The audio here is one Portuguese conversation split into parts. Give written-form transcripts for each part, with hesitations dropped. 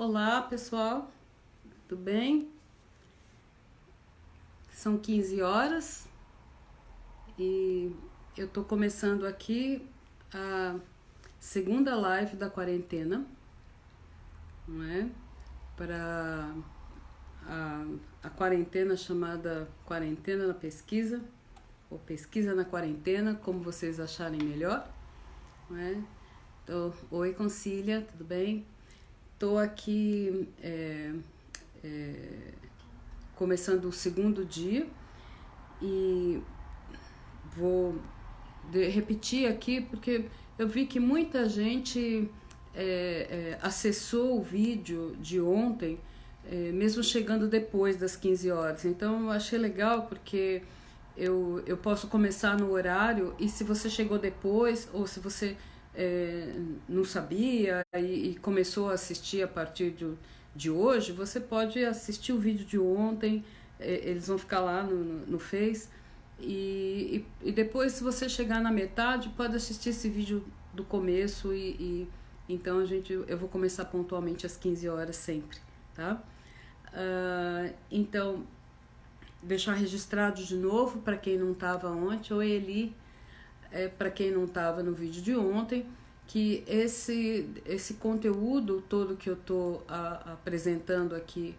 Olá, pessoal, tudo bem? São 15 horas e eu tô começando aqui a segunda live da quarentena, não é? Para a quarentena chamada Quarentena na Pesquisa, ou Pesquisa na Quarentena, como vocês acharem melhor, não é? Então, oi, Concília, tudo bem? Estou aqui começando o segundo dia e vou repetir aqui porque eu vi que muita gente acessou o vídeo de ontem, mesmo chegando depois das 15 horas. Então eu achei legal porque eu posso começar no horário e se você chegou depois ou se você não sabia e começou a assistir a partir de hoje, você pode assistir o vídeo de ontem, eles vão ficar lá no Face. E depois, se você chegar na metade, pode assistir esse vídeo do começo então eu vou começar pontualmente às 15 horas sempre, tá? Então, deixar registrado de novo para quem não estava ontem, ou Eli, para quem não estava no vídeo de ontem, que esse conteúdo todo que eu estou apresentando aqui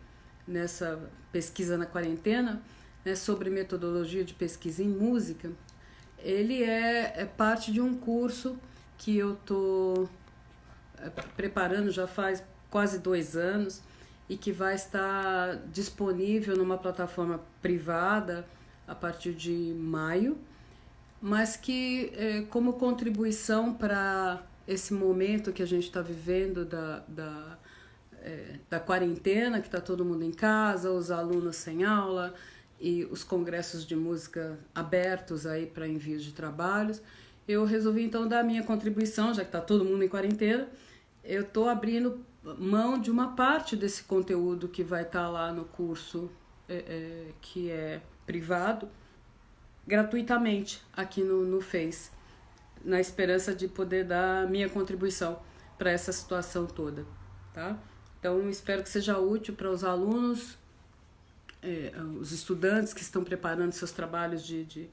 nessa pesquisa na quarentena, né, sobre metodologia de pesquisa em música, ele é parte de um curso que eu estou preparando já faz quase 2 anos e que vai estar disponível numa plataforma privada a partir de maio, mas que como contribuição para esse momento que a gente está vivendo da quarentena, que está todo mundo em casa, os alunos sem aula e os congressos de música abertos aí para envio de trabalhos, eu resolvi então dar a minha contribuição, já que está todo mundo em quarentena. Eu estou abrindo mão de uma parte desse conteúdo que vai estar lá no curso que é privado, gratuitamente aqui no Face, na esperança de poder dar minha contribuição para essa situação toda, tá? Então, espero que seja útil para os alunos, os estudantes que estão preparando seus trabalhos de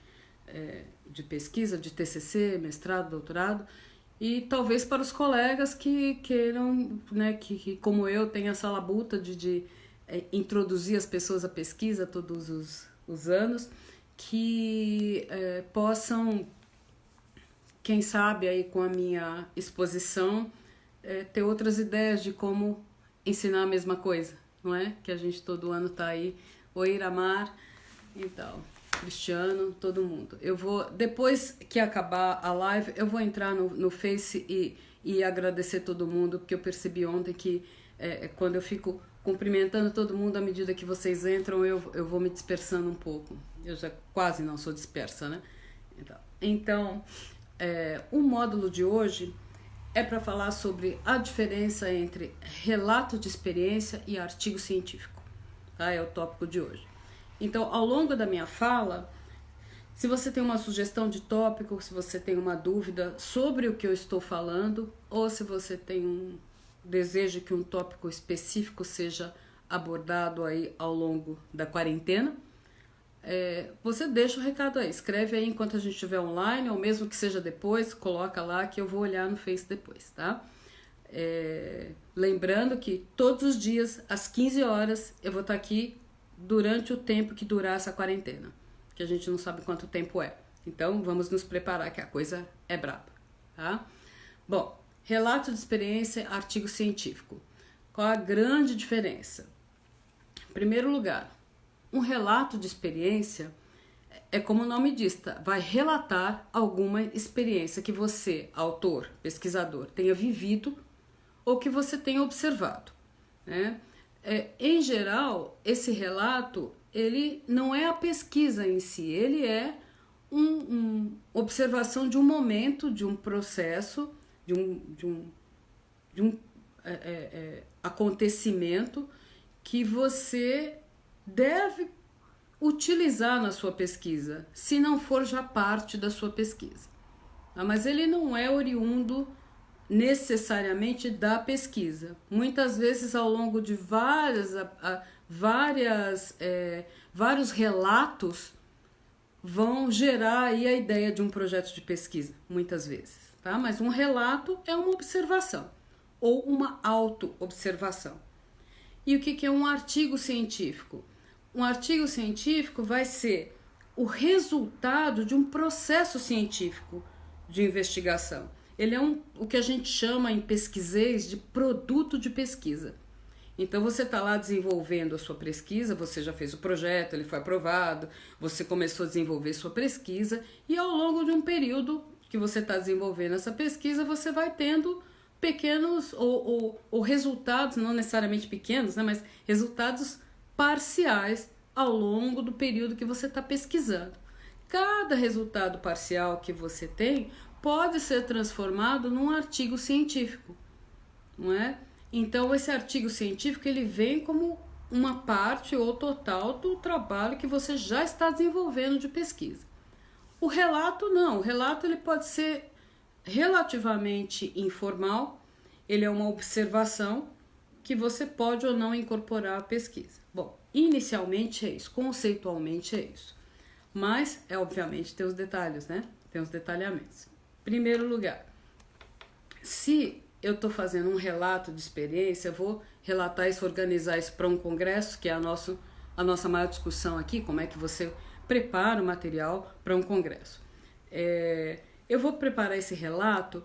pesquisa, de TCC, mestrado, doutorado, e talvez para os colegas que queiram, né, que como eu, tenham essa labuta de introduzir as pessoas à pesquisa todos os anos, que possam, quem sabe aí com a minha exposição, ter outras ideias de como ensinar a mesma coisa, não é? Que a gente todo ano tá aí, oi Iramar e tal, Cristiano, todo mundo. Eu vou, depois que acabar a live, eu vou entrar no Face e agradecer todo mundo, porque eu percebi ontem que quando eu fico cumprimentando todo mundo, à medida que vocês entram, eu vou me dispersando um pouco. Eu já quase não sou dispersa, né? Então o módulo de hoje é para falar sobre a diferença entre relato de experiência e artigo científico. Tá? É o tópico de hoje. Então, ao longo da minha fala, se você tem uma sugestão de tópico, se você tem uma dúvida sobre o que eu estou falando, ou se você tem um desejo que um tópico específico seja abordado aí ao longo da quarentena, você deixa o recado aí, escreve aí enquanto a gente estiver online, ou mesmo que seja depois, coloca lá que eu vou olhar no Face depois, tá? Lembrando que todos os dias, às 15 horas, eu vou estar aqui durante o tempo que durar essa quarentena, que a gente não sabe quanto tempo é. Então, vamos nos preparar que a coisa é braba, tá? Bom, relato de experiência, artigo científico. Qual a grande diferença? Em primeiro lugar, um relato de experiência é como o nome diz, tá? Vai relatar alguma experiência que você, autor, pesquisador, tenha vivido ou que você tenha observado, né? Em geral, esse relato, ele não é a pesquisa em si, ele é uma observação de um momento, de um processo, de um acontecimento que você deve utilizar na sua pesquisa, se não for já parte da sua pesquisa. Mas ele não é oriundo necessariamente da pesquisa. Muitas vezes, ao longo de vários relatos, vão gerar aí a ideia de um projeto de pesquisa, muitas vezes, tá? Mas um relato é uma observação ou uma auto-observação. E o que é um artigo científico? Um artigo científico vai ser o resultado de um processo científico de investigação. Ele é o que a gente chama em pesquisês de produto de pesquisa. Então você está lá desenvolvendo a sua pesquisa, você já fez o projeto, ele foi aprovado, você começou a desenvolver sua pesquisa e ao longo de um período que você está desenvolvendo essa pesquisa, você vai tendo pequenos ou resultados, não necessariamente pequenos, né, mas resultados parciais ao longo do período que você está pesquisando. Cada resultado parcial que você tem pode ser transformado num artigo científico, não é? Então esse artigo científico ele vem como uma parte ou total do trabalho que você já está desenvolvendo de pesquisa. O relato não, o relato ele pode ser relativamente informal, ele é uma observação que você pode ou não incorporar à pesquisa. Bom, inicialmente é isso, conceitualmente é isso, mas obviamente tem os detalhes, né? Tem os detalhamentos. Primeiro lugar, se eu estou fazendo um relato de experiência, eu vou relatar isso, organizar isso para um congresso, que é a nossa maior discussão aqui, como é que você prepara o material para um congresso. Eu vou preparar esse relato,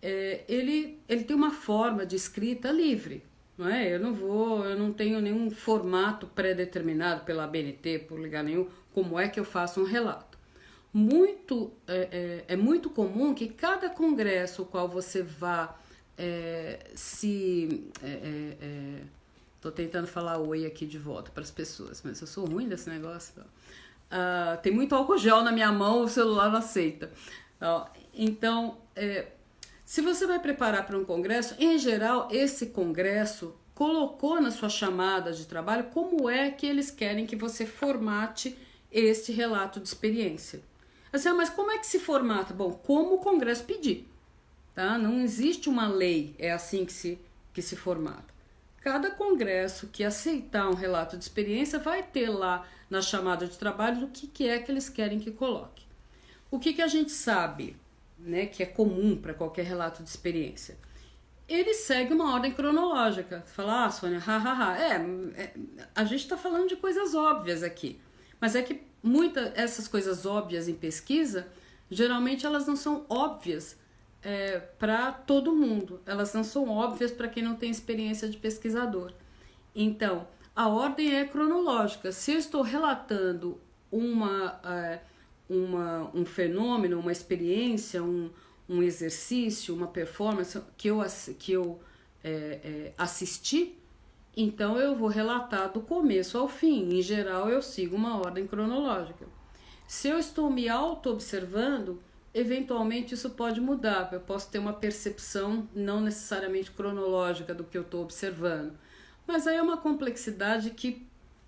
ele tem uma forma de escrita livre, não é? Eu não tenho nenhum formato pré-determinado pela ABNT, por lugar nenhum, como é que eu faço um relato. É muito comum que cada congresso ao qual você vá tô tentando falar oi aqui de volta para as pessoas, mas eu sou ruim desse negócio. Tem muito álcool gel na minha mão, o celular não aceita. Então, se você vai preparar para um congresso, em geral, esse congresso colocou na sua chamada de trabalho como é que eles querem que você formate este relato de experiência. Assim, mas como é que se formata? Bom, como o congresso pedir. Tá? Não existe uma lei, é assim que se formata. Cada congresso que aceitar um relato de experiência vai ter lá na chamada de trabalho o que é que eles querem que coloque. O que a gente sabe, né, que é comum para qualquer relato de experiência? Ele segue uma ordem cronológica. Você fala, Sônia, a gente está falando de coisas óbvias aqui. Mas é que essas coisas óbvias em pesquisa, geralmente elas não são óbvias para todo mundo. Elas não são óbvias para quem não tem experiência de pesquisador. Então, a ordem é cronológica. Se eu estou relatando um fenômeno, uma experiência, um exercício, uma performance que eu assisti, então eu vou relatar do começo ao fim. Em geral, eu sigo uma ordem cronológica. Se eu estou me auto-observando, eventualmente isso pode mudar. Eu posso ter uma percepção não necessariamente cronológica do que eu estou observando. Mas aí é uma complexidade que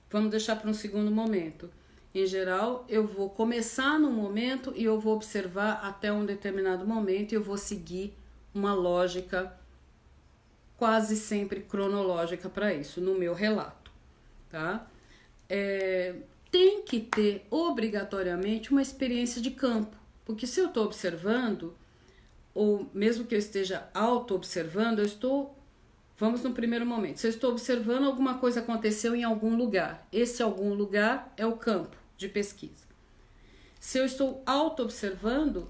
vamos deixar para um segundo momento. Em geral, eu vou começar num momento e eu vou observar até um determinado momento e eu vou seguir uma lógica quase sempre cronológica para isso, no meu relato. Tá? Tem que ter obrigatoriamente uma experiência de campo, porque se eu estou observando, ou mesmo que eu esteja auto-observando, vamos no primeiro momento, se eu estou observando alguma coisa aconteceu em algum lugar, esse algum lugar é o campo de pesquisa. Se eu estou auto-observando,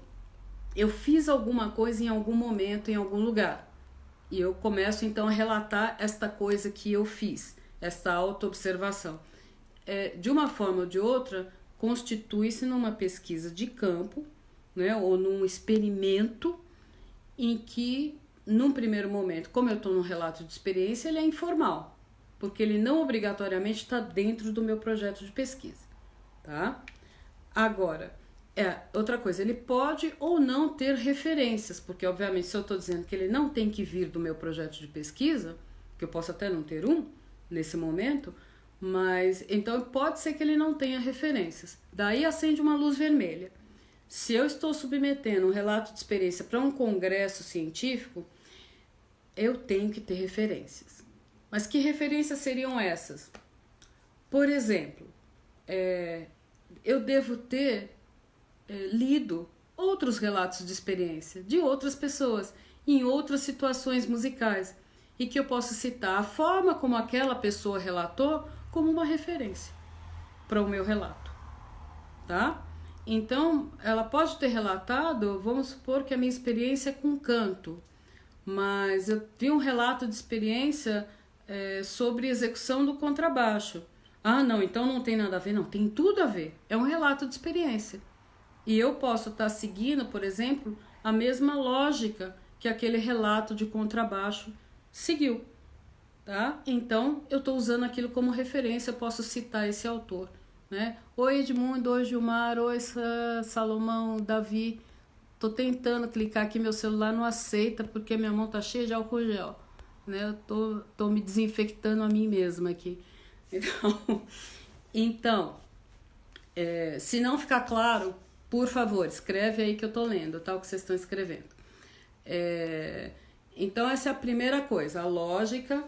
eu fiz alguma coisa em algum momento, em algum lugar, e eu começo então a relatar esta coisa que eu fiz, esta auto-observação. De uma forma ou de outra, constitui-se numa pesquisa de campo, né, ou num experimento em que, num primeiro momento, como eu estou num relato de experiência, ele é informal, porque ele não obrigatoriamente está dentro do meu projeto de pesquisa. Tá? Agora, outra coisa, ele pode ou não ter referências, porque obviamente se eu estou dizendo que ele não tem que vir do meu projeto de pesquisa, que eu posso até não ter nesse momento, mas então pode ser que ele não tenha referências. Daí acende uma luz vermelha. Se eu estou submetendo um relato de experiência para um congresso científico, eu tenho que ter referências. Mas que referências seriam essas? Por exemplo, eu devo ter lido outros relatos de experiência de outras pessoas em outras situações musicais e que eu posso citar a forma como aquela pessoa relatou como uma referência para o meu relato, tá? Então, ela pode ter relatado, vamos supor que a minha experiência é com canto, mas eu vi um relato de experiência sobre execução do contrabaixo. Ah, não, então não tem nada a ver. Não, tem tudo a ver. É um relato de experiência. E eu posso estar seguindo, por exemplo, a mesma lógica que aquele relato de contrabaixo seguiu, tá? Então, eu estou usando aquilo como referência, eu posso citar esse autor, né? Oi, Edmundo, oi, Gilmar, oi, Salomão, Davi. Tô tentando clicar aqui, meu celular não aceita porque minha mão tá cheia de álcool gel, né? Eu tô me desinfectando a mim mesma aqui. Então, se não ficar claro, por favor, escreve aí que eu tô lendo, tá? O que vocês estão escrevendo. Então, essa é a primeira coisa. A lógica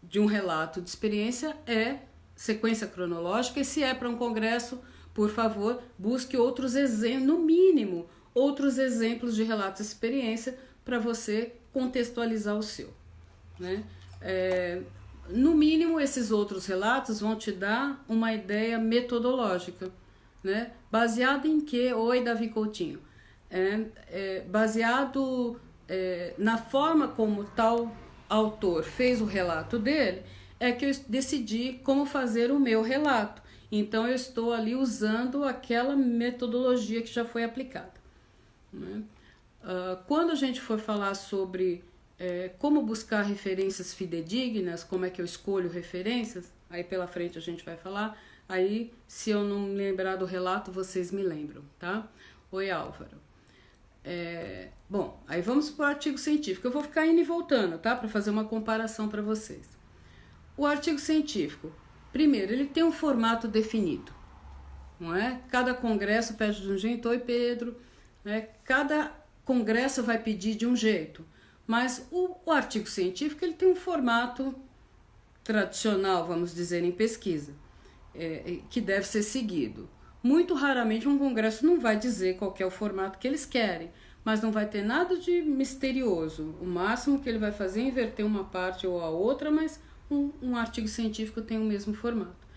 de um relato de experiência é sequência cronológica, e se é para um congresso, por favor, busque outros exemplos, no mínimo, outros exemplos de relatos de experiência para você contextualizar o seu, né? No mínimo, esses outros relatos vão te dar uma ideia metodológica, né? Baseado em quê? Oi, Davi Coutinho. Baseado na forma como tal autor fez o relato dele, é que eu decidi como fazer o meu relato. Então, eu estou ali usando aquela metodologia que já foi aplicada, né? Quando a gente for falar sobre como buscar referências fidedignas, como é que eu escolho referências, aí pela frente a gente vai falar, aí se eu não lembrar do relato, vocês me lembram, tá? Oi, Álvaro. Bom, aí vamos para o artigo científico. Eu vou ficar indo e voltando, tá? Para fazer uma comparação para vocês. O artigo científico, primeiro, ele tem um formato definido, não é? Cada congresso pede de um jeito. Oi, Pedro. Cada congresso vai pedir de um jeito, mas o artigo científico ele tem um formato tradicional, vamos dizer, em pesquisa, que deve ser seguido. Muito raramente um congresso não vai dizer qual que é o formato que eles querem, mas não vai ter nada de misterioso. O máximo que ele vai fazer é inverter uma parte ou a outra, mas um artigo científico tem o mesmo formato.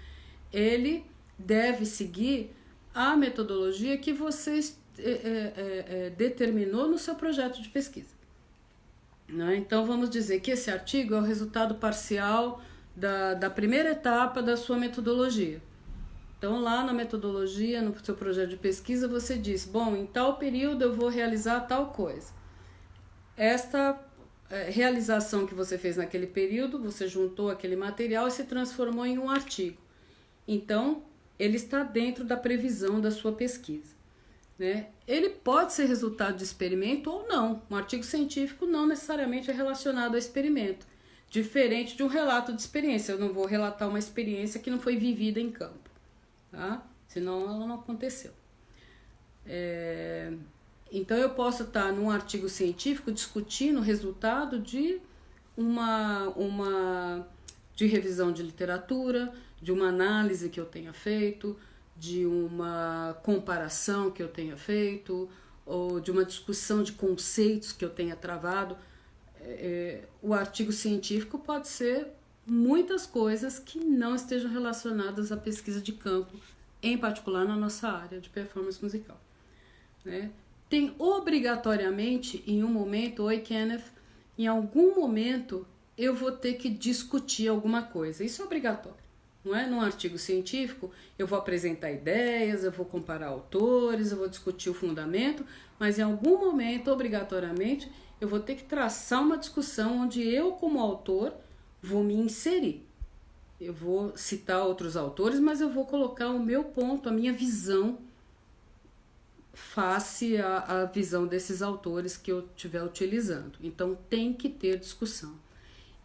Ele deve seguir a metodologia que você determinou no seu projeto de pesquisa, né? Então, vamos dizer que esse artigo é o resultado parcial da primeira etapa da sua metodologia. Então, lá na metodologia, no seu projeto de pesquisa, você diz, bom, em tal período eu vou realizar tal coisa. Esta realização que você fez naquele período, você juntou aquele material e se transformou em um artigo. Então, ele está dentro da previsão da sua pesquisa, né? Ele pode ser resultado de experimento ou não. Um artigo científico não necessariamente é relacionado a experimento, diferente de um relato de experiência. Eu não vou relatar uma experiência que não foi vivida em campo, tá? Senão ela não aconteceu. Então eu posso estar num artigo científico discutindo o resultado de de revisão de literatura, de uma análise que eu tenha feito, de uma comparação que eu tenha feito, ou de uma discussão de conceitos que eu tenha travado. O artigo científico pode ser muitas coisas que não estejam relacionadas à pesquisa de campo, em particular na nossa área de performance musical, né? Tem obrigatoriamente, em um momento, oi Kenneth, em algum momento eu vou ter que discutir alguma coisa. Isso é obrigatório, não é? Num artigo científico eu vou apresentar ideias, eu vou comparar autores, eu vou discutir o fundamento, mas em algum momento, obrigatoriamente, eu vou ter que traçar uma discussão onde eu, como autor, vou me inserir. Eu vou citar outros autores, mas eu vou colocar o meu ponto, a minha visão, face à visão desses autores que eu estiver utilizando. Então, tem que ter discussão.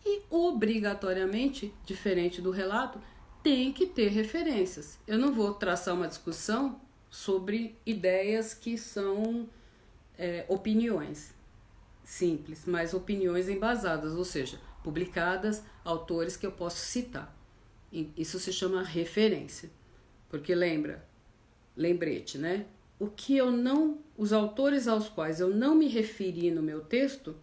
E, obrigatoriamente, diferente do relato, tem que ter referências. Eu não vou traçar uma discussão sobre ideias que são opiniões. simples, mas opiniões embasadas, ou seja, publicadas, autores que eu posso citar. Isso se chama referência. Porque lembrete, né? Os autores aos quais eu não me referi no meu texto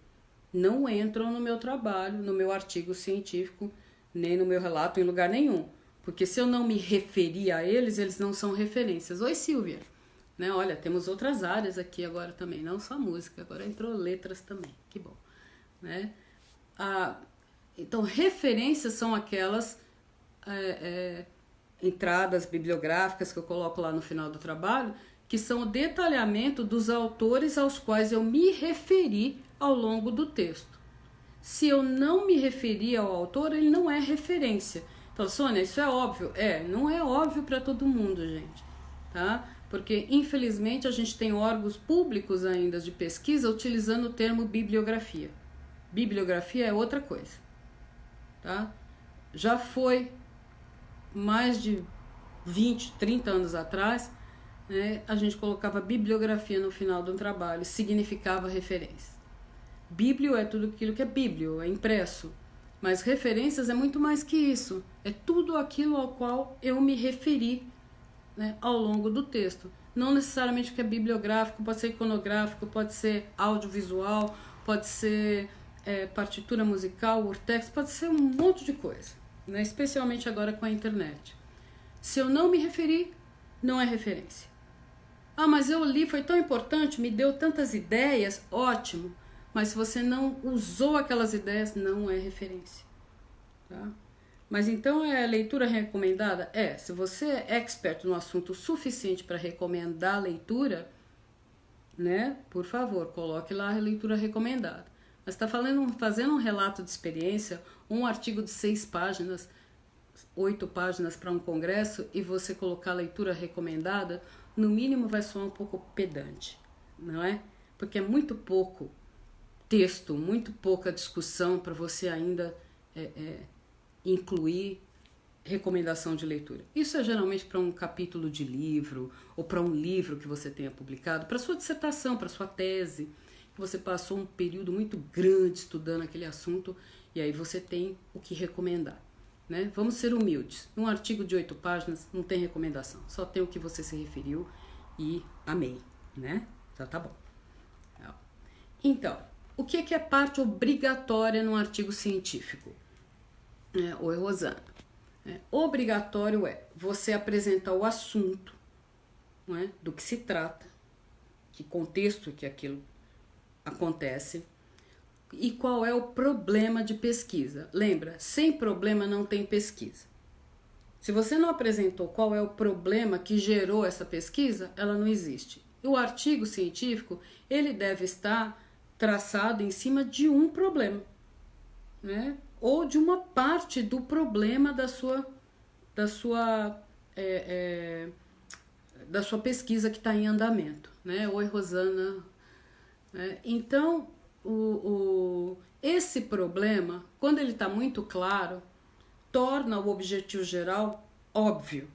não entram no meu trabalho, no meu artigo científico, nem no meu relato, em lugar nenhum. Porque se eu não me referi a eles, eles não são referências. Oi, Silvia. Né? Olha, temos outras áreas aqui agora também, não só música, agora entrou letras também, que bom. Né? Então, referências são aquelas entradas bibliográficas que eu coloco lá no final do trabalho, que são o detalhamento dos autores aos quais eu me referi ao longo do texto. Se eu não me referi ao autor, ele não é referência. Então, Sônia, isso é óbvio? Não é óbvio para todo mundo, gente, tá? Porque, infelizmente, a gente tem órgãos públicos ainda de pesquisa utilizando o termo bibliografia. Bibliografia é outra coisa, tá? Já foi mais de 20, 30 anos atrás, né, a gente colocava bibliografia no final de um trabalho, significava referência. Bíblio é tudo aquilo que é bíblio, é impresso. Mas referências é muito mais que isso. É tudo aquilo ao qual eu me referi, né, ao longo do texto. Não necessariamente o que é bibliográfico, pode ser iconográfico, pode ser audiovisual, pode ser partitura musical, urtex, pode ser um monte de coisa, né, especialmente agora com a internet. Se eu não me referi, não é referência. Mas eu li, foi tão importante, me deu tantas ideias, ótimo. Mas se você não usou aquelas ideias, não é referência. Tá? Mas então é leitura recomendada? Se você é expert no assunto suficiente para recomendar a leitura, né, por favor, coloque lá a leitura recomendada. Mas está fazendo um relato de experiência, um artigo de 6 páginas, 8 páginas para um congresso, e você colocar a leitura recomendada, no mínimo vai soar um pouco pedante, não é? Porque é muito pouco texto, muito pouca discussão para você ainda incluir recomendação de leitura. Isso é geralmente para um capítulo de livro ou para um livro que você tenha publicado, para sua dissertação, para sua tese, que você passou um período muito grande estudando aquele assunto e aí você tem o que recomendar. Né? Vamos ser humildes. Num artigo de 8 páginas não tem recomendação, só tem o que você se referiu e amei, né? Já tá bom. Então, o que é parte obrigatória num artigo científico? Oi, Rosana. Obrigatório é você apresentar o assunto, não é? Do que se trata, que contexto que aquilo acontece e qual é o problema de pesquisa. Lembra, sem problema não tem pesquisa. Se você não apresentou qual é o problema que gerou essa pesquisa, ela não existe. E o artigo científico, ele deve estar traçado em cima de um problema, né? Ou de uma parte do problema da sua pesquisa que está em andamento, né? Oi, Rosana. Então, esse problema, quando ele está muito claro, torna o objetivo geral óbvio.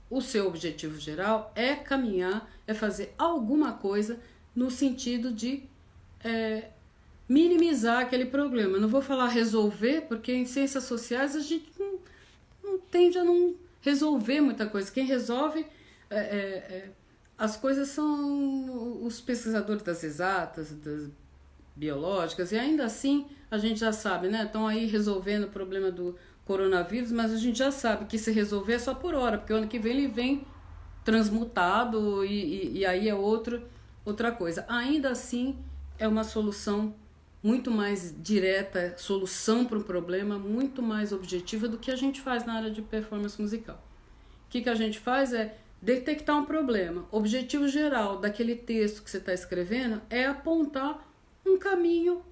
O seu objetivo geral é caminhar, é fazer alguma coisa no sentido de minimizar aquele problema. Eu não vou falar resolver, porque em ciências sociais a gente não tende a não resolver muita coisa. Quem resolve as coisas são os pesquisadores das exatas, das biológicas, e ainda assim a gente já sabe, né? Estão aí resolvendo o problema do coronavírus, mas a gente já sabe que se resolver é só por hora, porque o ano que vem ele vem transmutado e aí é outra coisa. Ainda assim é uma solução muito mais direta, solução para o problema muito mais objetiva do que a gente faz na área de performance musical. O que a gente faz é detectar um problema. O objetivo geral daquele texto que você está escrevendo é apontar um caminho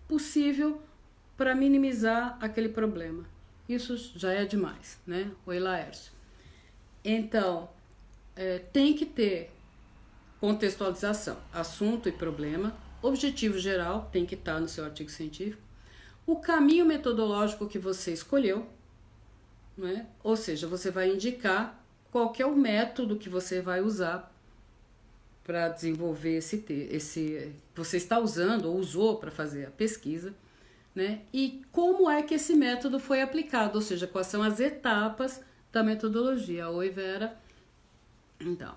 possível para minimizar aquele problema. Isso já é demais, né? Oi, Laércio. Então, tem que ter contextualização, assunto e problema, objetivo geral tem que estar no seu artigo científico, o caminho metodológico que você escolheu, né? Ou seja, você vai indicar qual que é o método que você vai usar para desenvolver esse você está usando ou usou para fazer a pesquisa, né? E como é que esse método foi aplicado, ou seja, quais são as etapas da metodologia. Oi, Vera.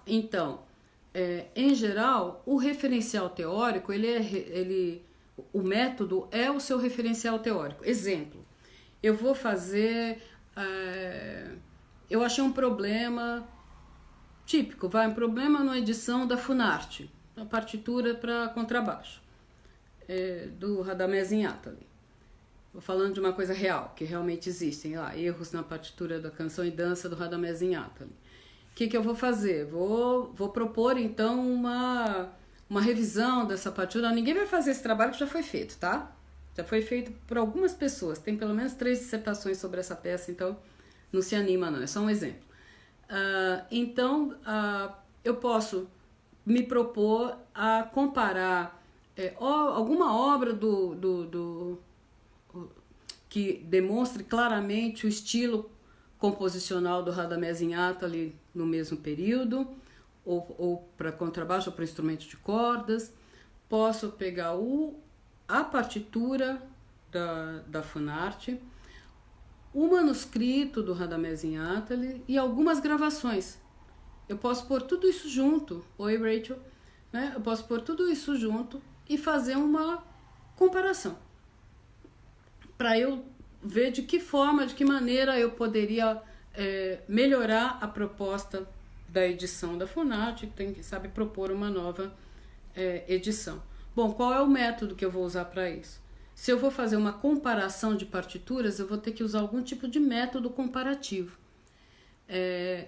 Então, em geral, o referencial teórico, o método é o seu referencial teórico. Exemplo, eu vou fazer, eu achei um problema típico, um problema na edição da Funarte, a partitura para contrabaixo, do Radamés Inátali. Vou falando de uma coisa real, que realmente existem lá, erros na partitura da Canção e Dança do Radamés Inátali. O que eu vou fazer? Vou propor, então, uma revisão dessa partitura. Ninguém vai fazer esse trabalho que já foi feito, tá? Já foi feito por algumas pessoas. Tem pelo menos 3 dissertações sobre essa peça, então não se anima não, é só um exemplo. Eu posso me propor a comparar alguma obra que demonstre claramente o estilo composicional do Radamés Inátali no mesmo período, ou para contrabaixo ou para instrumento de cordas. Posso pegar a partitura da Funarte, o manuscrito do Radamés Inátali e algumas gravações. Eu posso pôr tudo isso junto. Oi, Rachel. Né? Eu posso pôr tudo isso junto e fazer uma comparação, para eu ver de que forma, de que maneira eu poderia melhorar a proposta da edição da Funarte, que tem que saber propor uma nova edição. Bom, qual é o método que eu vou usar para isso? Se eu vou fazer uma comparação de partituras, eu vou ter que usar algum tipo de método comparativo.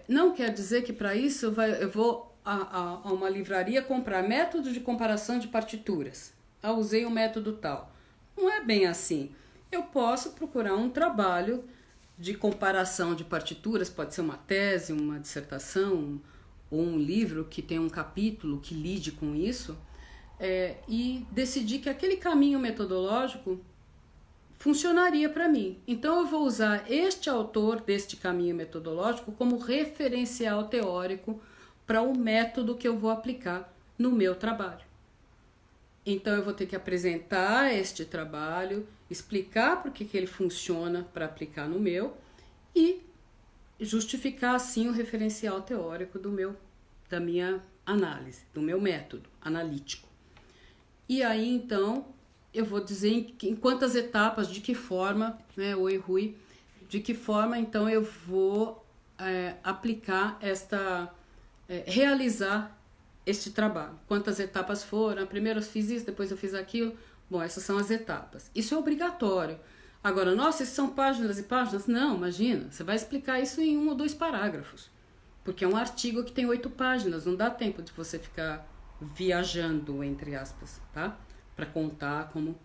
Não quer dizer que para isso eu vou a uma livraria comprar método de comparação de partituras. Usei um método tal. Não é bem assim. Eu posso procurar um trabalho de comparação de partituras, pode ser uma tese, uma dissertação ou um livro que tem um capítulo que lide com isso, e decidir que aquele caminho metodológico funcionaria para mim. Então eu vou usar este autor deste caminho metodológico como referencial teórico para o método que eu vou aplicar no meu trabalho. Então eu vou ter que apresentar este trabalho, explicar por que ele funciona para aplicar no meu e justificar assim o referencial teórico da minha análise, do meu método analítico. E aí então eu vou dizer em quantas etapas, de que forma, né, oi Rui, de que forma então eu vou aplicar realizar este trabalho. Quantas etapas foram? Primeiro eu fiz isso, depois eu fiz aquilo. Bom, essas são as etapas. Isso é obrigatório. Agora, nossa, isso são páginas e páginas? Não, imagina, você vai explicar isso em 1 ou 2 parágrafos. Porque é um artigo que tem 8 páginas, não dá tempo de você ficar viajando, entre aspas, tá? Para contar como...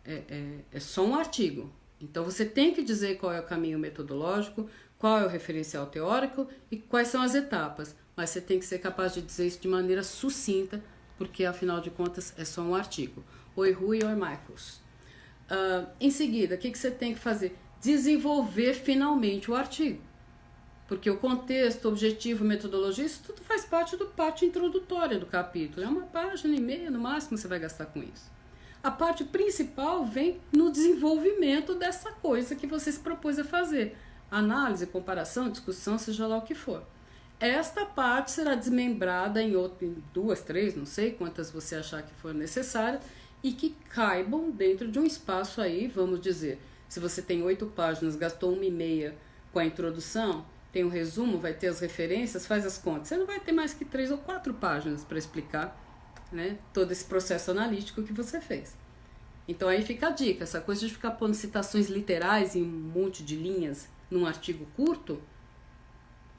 É só um artigo. Então você tem que dizer qual é o caminho metodológico, qual é o referencial teórico e quais são as etapas. Mas você tem que ser capaz de dizer isso de maneira sucinta, porque afinal de contas é só um artigo. Oi Rui, oi Marcos. Em seguida, o que você tem que fazer? Desenvolver finalmente o artigo. Porque o contexto, objetivo, metodologia, isso tudo faz parte do parte introdutória do capítulo. É 1,5 página, no máximo você vai gastar com isso. A parte principal vem no desenvolvimento dessa coisa que você se propôs a fazer. Análise, comparação, discussão, seja lá o que for. Esta parte será desmembrada em 2, 3, não sei quantas você achar que for necessário, e que caibam dentro de um espaço aí, vamos dizer, se você tem 8 páginas, gastou 1,5 com a introdução, tem um resumo, vai ter as referências, faz as contas. Você não vai ter mais que 3 ou 4 páginas para explicar, né, todo esse processo analítico que você fez. Então aí fica a dica, essa coisa de ficar pondo citações literais em um monte de linhas num artigo curto,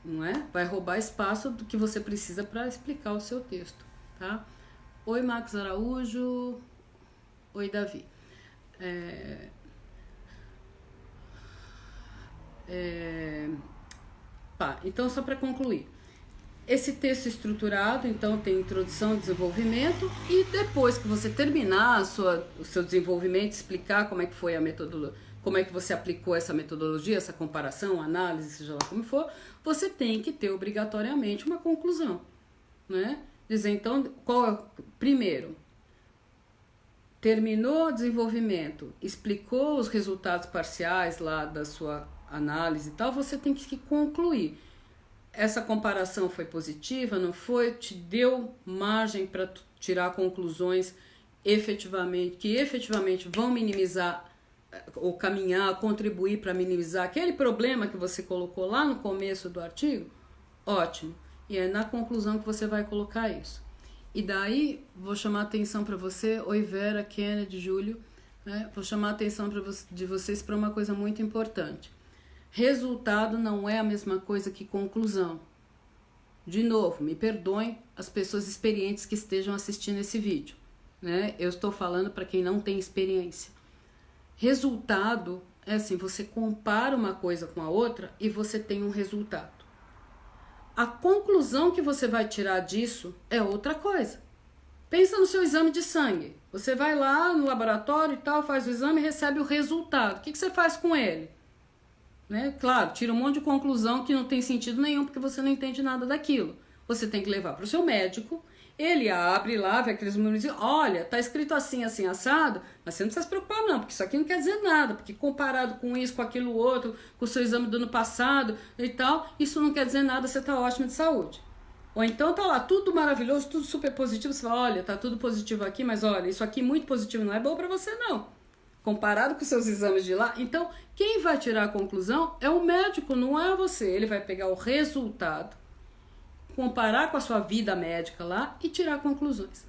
não é? Vai roubar espaço do que você precisa para explicar o seu texto, tá? Oi, Marcos Araújo. Oi, Davi. Então, só para concluir. Esse texto estruturado, então, tem introdução, desenvolvimento, e depois que você terminar o seu desenvolvimento, explicar como é que foi a metodologia, como é que você aplicou essa metodologia, essa comparação, análise, seja lá como for, você tem que ter obrigatoriamente uma conclusão, né? dizer, então, primeiro, terminou o desenvolvimento, explicou os resultados parciais lá da sua análise e tal, você tem que concluir. Essa comparação foi positiva, não foi? Te deu margem para tirar conclusões que efetivamente vão minimizar ou caminhar, contribuir para minimizar aquele problema que você colocou lá no começo do artigo? Ótimo. E é na conclusão que você vai colocar isso. E daí, vou chamar a atenção para você, oi Vera, Kennedy, Júlio, né? Vou chamar a atenção de vocês para uma coisa muito importante. Resultado não é a mesma coisa que conclusão. De novo, me perdoem as pessoas experientes que estejam assistindo esse vídeo, né? Eu estou falando para quem não tem experiência. Resultado é assim, você compara uma coisa com a outra e você tem um resultado. A conclusão que você vai tirar disso é outra coisa. Pensa no seu exame de sangue. Você vai lá no laboratório e tal, faz o exame e recebe o resultado. O que você faz com ele? Né? Claro, tira um monte de conclusão que não tem sentido nenhum porque você não entende nada daquilo. Você tem que levar para o seu médico, ele abre lá, vê aqueles números e olha, tá escrito assim, assim, assado, mas você não precisa se preocupar não, porque isso aqui não quer dizer nada, porque comparado com isso, com aquilo outro, com o seu exame do ano passado e tal, isso não quer dizer nada, você tá ótimo de saúde. Ou então tá lá, tudo maravilhoso, tudo super positivo, você fala, olha, tá tudo positivo aqui, mas olha, isso aqui muito positivo não é bom para você não. Comparado com os seus exames de lá, então quem vai tirar a conclusão é o médico, não é você. Ele vai pegar o resultado, comparar com a sua vida médica lá e tirar conclusões.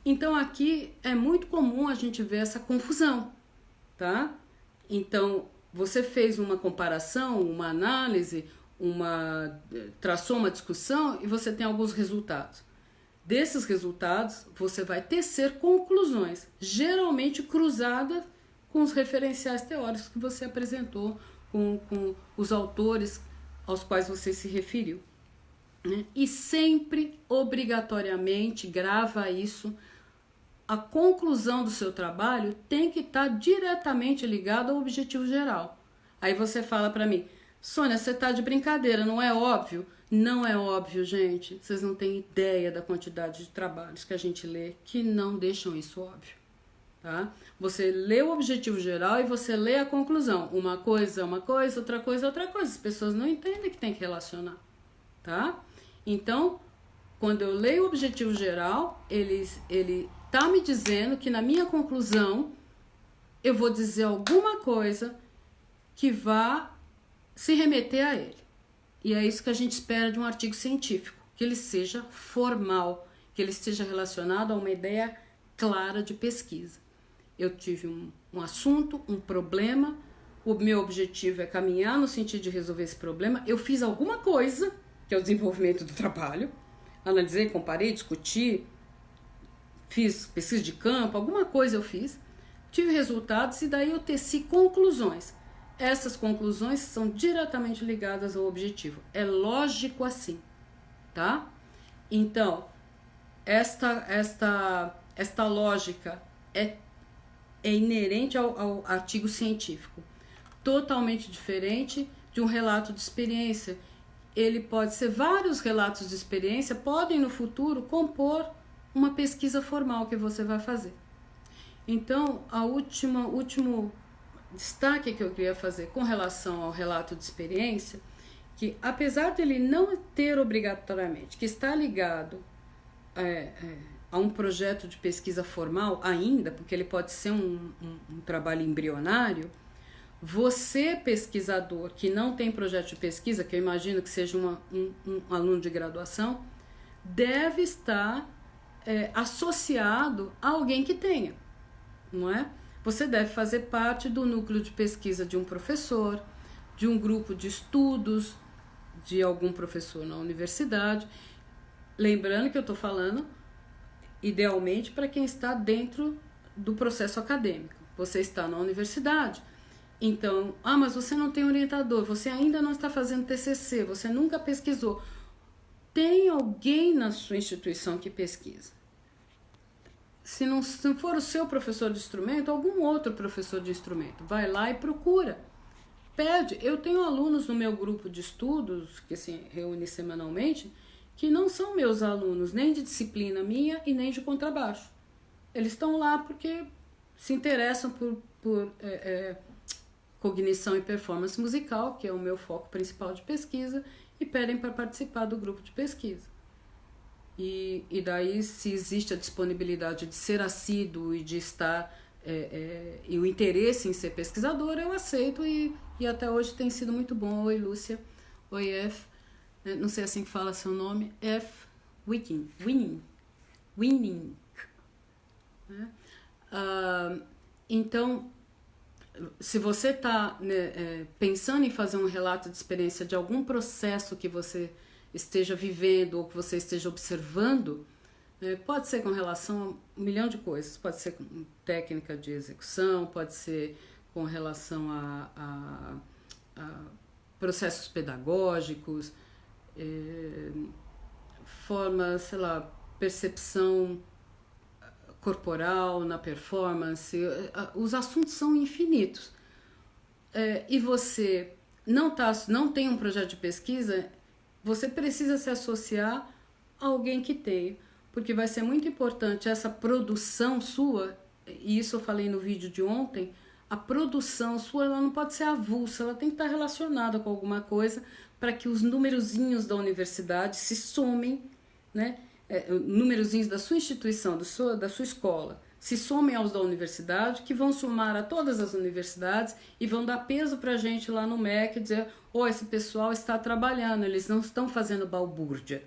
Então aqui é muito comum a gente ver essa confusão, tá? Então você fez uma comparação, uma análise, traçou uma discussão e você tem alguns resultados. Desses resultados você vai tecer conclusões, geralmente cruzadas com os referenciais teóricos que você apresentou, com os autores aos quais você se referiu. Né? E sempre, obrigatoriamente, grava isso, a conclusão do seu trabalho tem que estar diretamente ligada ao objetivo geral. Aí você fala para mim, Sônia, você está de brincadeira, não é óbvio? Não é óbvio, gente. Vocês não têm ideia da quantidade de trabalhos que a gente lê que não deixam isso óbvio. Tá? Você lê o objetivo geral e você lê a conclusão. Uma coisa é uma coisa, outra coisa é outra coisa. As pessoas não entendem que tem que relacionar. Tá? Então, quando eu leio o objetivo geral, ele tá me dizendo que na minha conclusão eu vou dizer alguma coisa que vá se remeter a ele. E é isso que a gente espera de um artigo científico, que ele seja formal, que ele esteja relacionado a uma ideia clara de pesquisa. Eu tive um assunto, um problema, o meu objetivo é caminhar no sentido de resolver esse problema, eu fiz alguma coisa, que é o desenvolvimento do trabalho, analisei, comparei, discuti, fiz pesquisa de campo, alguma coisa eu fiz, tive resultados e daí eu teci conclusões. Essas conclusões são diretamente ligadas ao objetivo. É lógico assim, tá? Então, esta lógica é inerente ao artigo científico. Totalmente diferente de um relato de experiência. Ele pode ser vários relatos de experiência, podem no futuro compor uma pesquisa formal que você vai fazer. Então, o último destaque que eu queria fazer com relação ao relato de experiência, que apesar dele não ter obrigatoriamente, que está ligado a um projeto de pesquisa formal ainda, porque ele pode ser um trabalho embrionário, você, pesquisador, que não tem projeto de pesquisa, que eu imagino que seja um aluno de graduação, deve estar associado a alguém que tenha, não é? Você deve fazer parte do núcleo de pesquisa de um professor, de um grupo de estudos, de algum professor na universidade. Lembrando que eu estou falando, idealmente, para quem está dentro do processo acadêmico. Você está na universidade. Então, mas você não tem orientador, você ainda não está fazendo TCC, você nunca pesquisou. Tem alguém na sua instituição que pesquisa. Se não for o seu professor de instrumento, algum outro professor de instrumento. Vai lá e procura. Pede. Eu tenho alunos no meu grupo de estudos, que se reúne semanalmente, que não são meus alunos, nem de disciplina minha e nem de contrabaixo. Eles estão lá porque se interessam por cognição e performance musical, que é o meu foco principal de pesquisa, e pedem para participar do grupo de pesquisa. E daí, se existe a disponibilidade de ser assíduo e de estar, e o interesse em ser pesquisador, eu aceito, e até hoje tem sido muito bom. Oi, Lúcia. Oi, F. Não sei assim que fala seu nome. F. Winning. Né? Então, se você está pensando em fazer um relato de experiência de algum processo que você esteja vivendo ou que você esteja observando, pode ser com relação a um milhão de coisas, pode ser com técnica de execução, pode ser com relação a processos pedagógicos, forma, sei lá, percepção corporal na performance, os assuntos são infinitos. E você não tem um projeto de pesquisa, você precisa se associar a alguém que tenha, porque vai ser muito importante essa produção sua, e isso eu falei no vídeo de ontem, a produção sua ela não pode ser avulsa, ela tem que estar relacionada com alguma coisa para que os numerozinhos da universidade se somem, né? Numerozinhos da sua instituição, da sua escola, se somem aos da universidade, que vão somar a todas as universidades e vão dar peso para a gente lá no MEC e dizer, esse pessoal está trabalhando, eles não estão fazendo balbúrdia,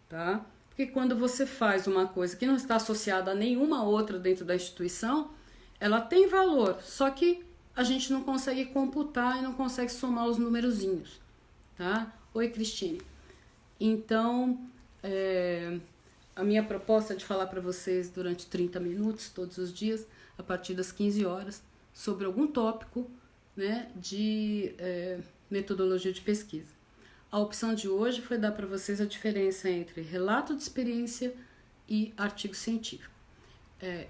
tá? Porque quando você faz uma coisa que não está associada a nenhuma outra dentro da instituição, ela tem valor, só que a gente não consegue computar e não consegue somar os numerozinhos, tá? Oi, Cristine. Então, a minha proposta é de falar para vocês durante 30 minutos, todos os dias, a partir das 15 horas, sobre algum tópico, né, de metodologia de pesquisa. A opção de hoje foi dar para vocês a diferença entre relato de experiência e artigo científico.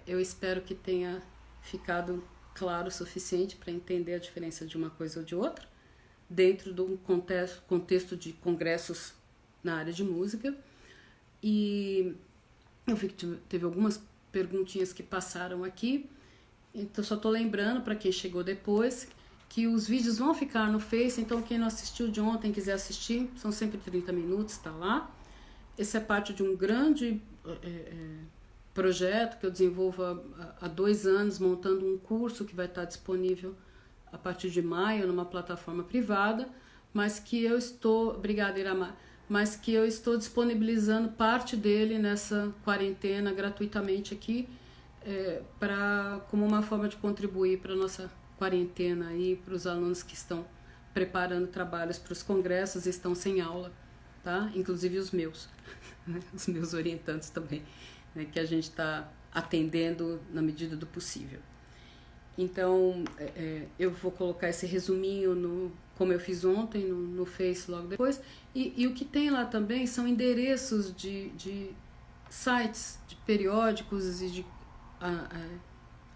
Eu espero que tenha ficado claro o suficiente para entender a diferença de uma coisa ou de outra, dentro de um contexto de congressos na área de música. E eu vi que teve algumas perguntinhas que passaram aqui, então só estou lembrando para quem chegou depois que os vídeos vão ficar no Face, então quem não assistiu de ontem, quiser assistir, são sempre 30 minutos, está lá. Esse é parte de um grande projeto que eu desenvolvo há 2 anos, montando um curso que vai estar disponível a partir de maio numa plataforma privada, mas que eu estou, obrigada Iramar, mas que eu estou disponibilizando parte dele nessa quarentena gratuitamente aqui, como uma forma de contribuir para a nossa quarentena e para os alunos que estão preparando trabalhos para os congressos e estão sem aula, tá? Inclusive os meus, né? Os meus orientantes também, né? Que a gente está atendendo na medida do possível. Então, eu vou colocar esse resuminho, como eu fiz ontem, no Face logo depois. E o que tem lá também são endereços de sites, de periódicos e de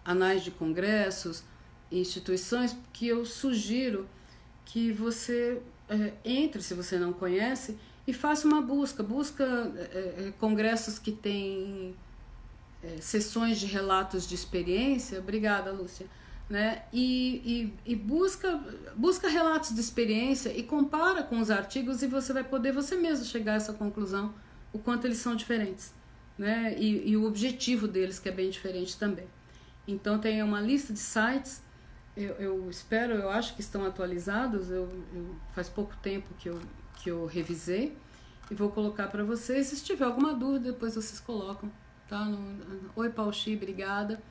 anais de congressos, instituições, que eu sugiro que você entre, se você não conhece, e faça uma busca. Congressos que têm sessões de relatos de experiência, obrigada Lúcia, né? E busca relatos de experiência e compara com os artigos, e você vai poder você mesmo chegar a essa conclusão, o quanto eles são diferentes, né? E o objetivo deles, que é bem diferente também. Então tem uma lista de sites, eu acho que estão atualizados, faz pouco tempo que eu revisei, e vou colocar para vocês. Se tiver alguma dúvida, depois vocês colocam, tá? Oi, Pauxi, obrigada.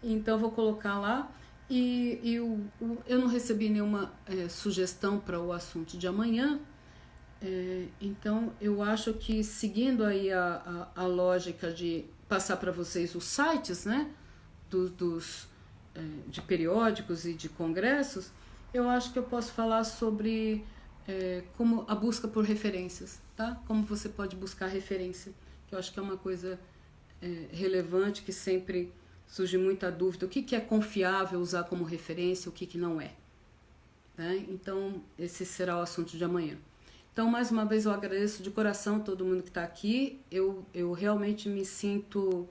Então, vou colocar lá. E eu não recebi nenhuma sugestão para o assunto de amanhã, então eu acho que, seguindo aí a lógica de passar para vocês os sites, né, de periódicos e de congressos, eu acho que eu posso falar sobre como a busca por referências, tá? Como você pode buscar referência, que eu acho que é uma coisa relevante, que sempre surge muita dúvida, o que é confiável usar como referência, o que não é, né? Então esse será o assunto de amanhã. Então, mais uma vez, eu agradeço de coração todo mundo que está aqui. Eu realmente me sinto...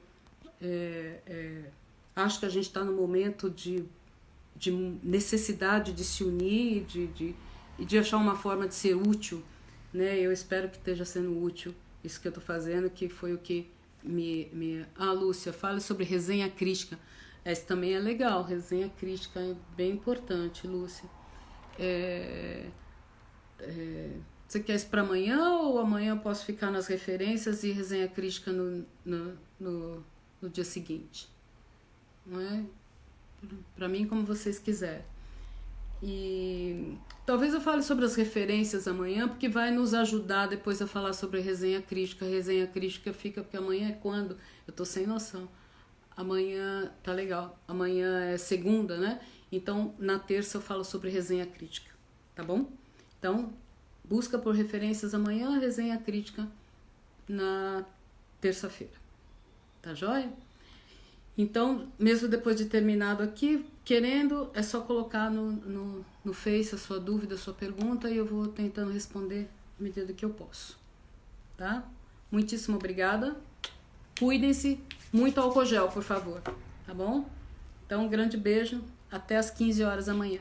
acho que a gente está num momento de necessidade de se unir e de achar uma forma de ser útil, né? Eu espero que esteja sendo útil isso que eu estou fazendo, que foi o que Lúcia, fale sobre resenha crítica. Essa também é legal, resenha crítica é bem importante, Lúcia. Você quer isso para amanhã ou amanhã eu posso ficar nas referências e resenha crítica no dia seguinte? Não é? Para mim, como vocês quiserem. E talvez eu fale sobre as referências amanhã, porque vai nos ajudar depois a falar sobre resenha crítica. Resenha crítica fica, porque amanhã é quando? Eu tô sem noção. Amanhã, tá legal, amanhã é segunda, né? Então, na terça eu falo sobre resenha crítica, tá bom? Então, busca por referências amanhã, resenha crítica na terça-feira, tá joia? Então, mesmo depois de terminado aqui, querendo, é só colocar no Face a sua dúvida, a sua pergunta, e eu vou tentando responder à medida que eu posso, tá? Muitíssimo obrigada. Cuidem-se, muito álcool gel, por favor, tá bom? Então, um grande beijo, até às 15 horas amanhã.